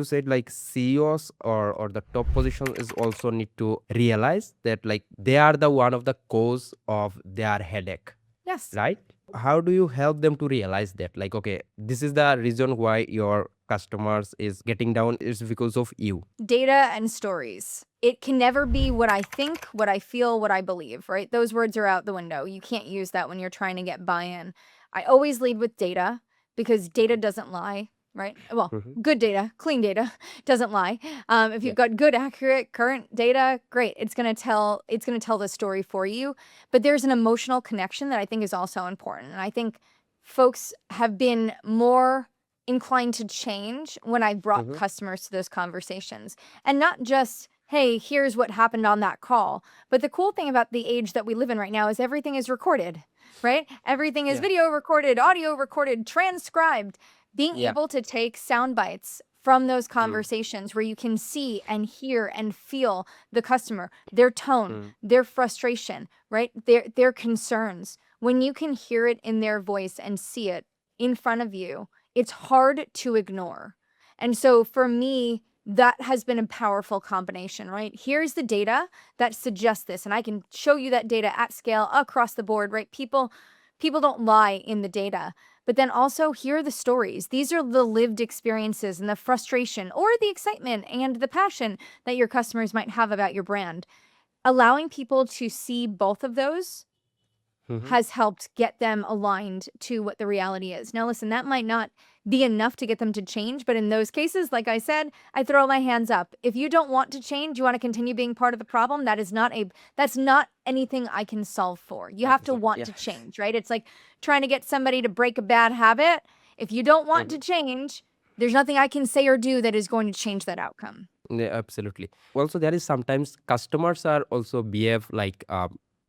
you said like CEOs or the top position is also need to realize that like they are the one of the cause of their headache, Yes. right? How do you help them to realize that like, okay, this is the reason why your customers is getting down is because of you? Data and stories. It can never be what I think, what I feel, what I believe, right? Those words are out the window. You can't use that when you're trying to get buy-in. I always lead with data because data doesn't lie, right? Well, Mhm. good data, clean data doesn't lie. If Yeah. you've got good, accurate, current data, great. It's gonna tell the story for you. But there's an emotional connection that I think is also important. And I think folks have been more inclined to change when I brought Mhm. customers to those conversations. And not just, hey, here's what happened on that call. But the cool thing about the age that we live in right now is everything is recorded, right? Everything is Yeah. video recorded, audio recorded, transcribed. Being Yeah. able to take sound bites from those Mm. conversations where you can see and hear and feel the customer, their tone, Mm. their frustration, right? Their concerns. When you can hear it in their voice and see it in front of you, it's hard to ignore. And so for me, that has been a powerful combination, right? Here's the data that suggests this, and I can show you that data at scale across the board, right? People don't lie in the data. But then also here are the stories. These are the lived experiences and the frustration or the excitement and the passion that your customers might have about your brand. Allowing people to see both of those Mhm. has helped get them aligned to what the reality is. Now, listen, that might not be enough to get them to change, but in those cases, like I said, I throw my hands up. If you don't want to change, you want to continue being part of the problem, that's not anything I can solve for. You have to Absolutely. want Yeah. to change, right? It's like trying to get somebody to break a bad habit. If you don't want Mhm. to change, there's nothing I can say or do that is going to change that outcome. Yeah, absolutely. Also, there is sometimes customers are also behave like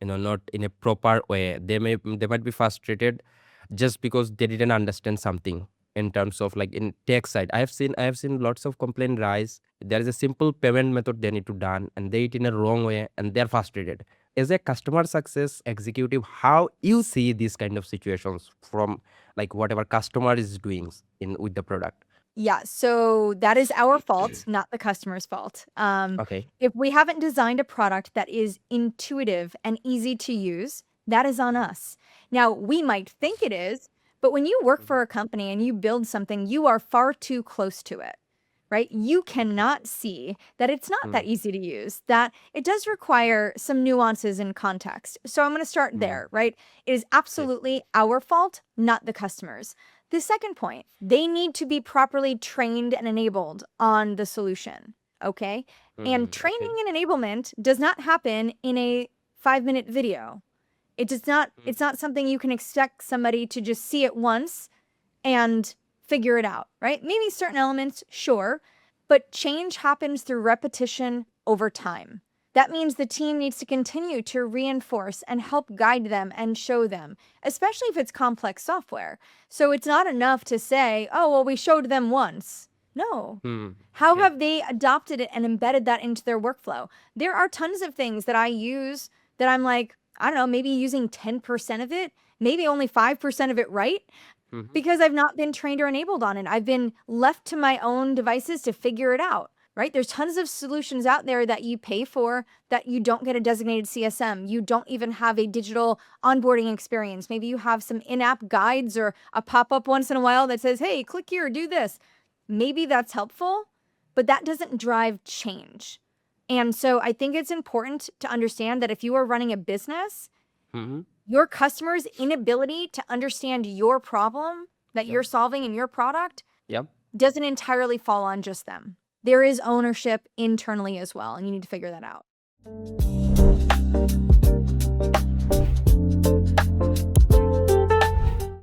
not in a proper way. They might be frustrated just because they didn't understand something in terms of like in tech side. I have seen lots of complaint rise. There is a simple payment method they need to done and they it in a wrong way and they're frustrated. As a customer success executive, how you see these kind of situations from like whatever customer is doing in with the product? Yeah, so that is our fault, not the customer's fault. Okay. If we haven't designed a product that is intuitive and easy to use, that is on us. Now, we might think it is, but when you work Mhm. for a company and you build something, you are far too close to it, right? You Okay. cannot see that it's not that Mm. easy to use, that it does require some nuances and context. So I'm going to start Mm. there, right? It is Yes. absolutely our fault, not the customer's. The second point, they need to be properly trained and enabled on the solution, okay? And training Okay. and enablement does not happen in a 5-minute video. Mm. It's not something you can expect somebody to just see it once and figure it out, right? Maybe certain elements, sure, but change happens through repetition over time. That means the team needs to continue to reinforce and help guide them and show them, especially if it's complex software. So it's not enough to say, oh, well, we showed them once. No. Mm. How Yeah. have they adopted it and embedded that into their workflow? There are tons of things that I use that I'm like, I don't know, maybe using 10% of it, maybe only 5% of it right, Mhm. because I've not been trained or enabled on it. I've been left to my own devices to figure it out, right? There's tons of solutions out there that you pay for that you don't get a designated CSM. You don't even have a digital onboarding experience. Maybe you have some in-app guides or a pop-up once in a while that says, hey, click here, do this. Maybe that's helpful, but that doesn't drive change. And so I think it's important to understand that if you are running a business, Mhm. your customer's inability to understand your problem that Yeah. you're solving in your product Yeah. doesn't entirely fall on just them. There is ownership internally as well, and you need to figure that out.